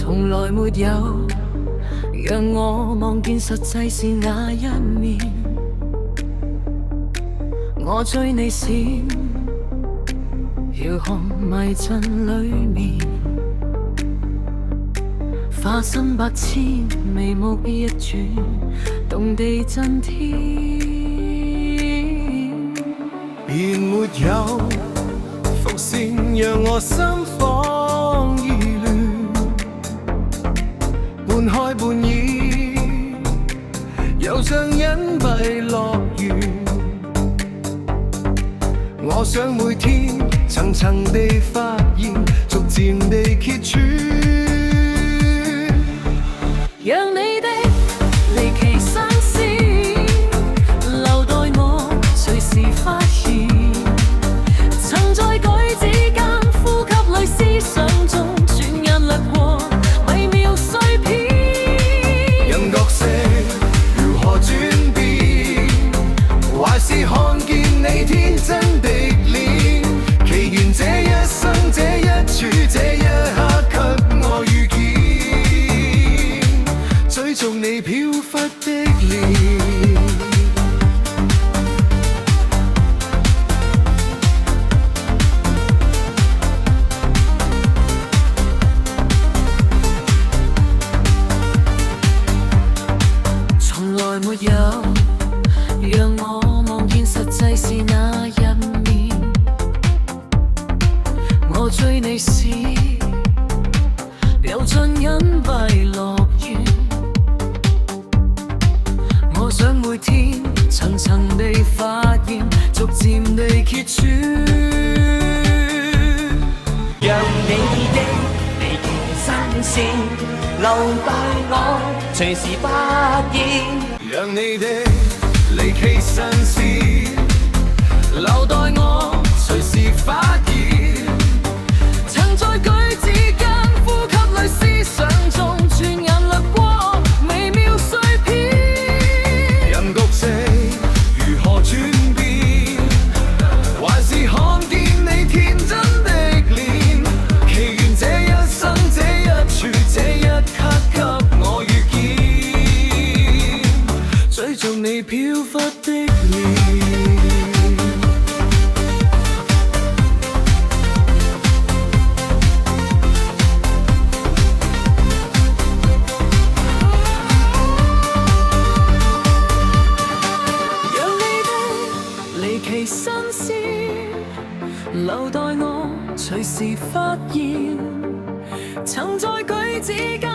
從來沒有讓我望見實際是那一面。我追你閃，遙航迷陣裡面，化身百千眉目一轉，動地震天。便沒有伏線讓我心慌意亂，半開半倚，又像隱蔽樂園。我想每天層層地發現，逐漸地揭穿，讓你的離奇新鮮留待我隨時發現，曾在舉止間呼吸裏思想中轉眼掠過微妙碎片。任角色如何轉變，還是看見你天真的臉，祈願這一生這一處這一刻給我遇見，追逐你飄忽的臉。從來沒有讓我望見實際是那一面。我追你時，遊進隱蔽樂園。我想每天層層地發現，逐漸地揭穿，讓你的離奇新鮮留待我隨時發現，讓你的離奇新鮮留待我隨時發現，曾在舉止間呼吸裏思想中轉眼掠過微妙碎片。任角色如何轉變，還是看見你天真的臉，祈願這一生這一處這一刻給我遇見，追逐你飄忽的臉。離奇新鮮留待我隨時發現，曾在舉止間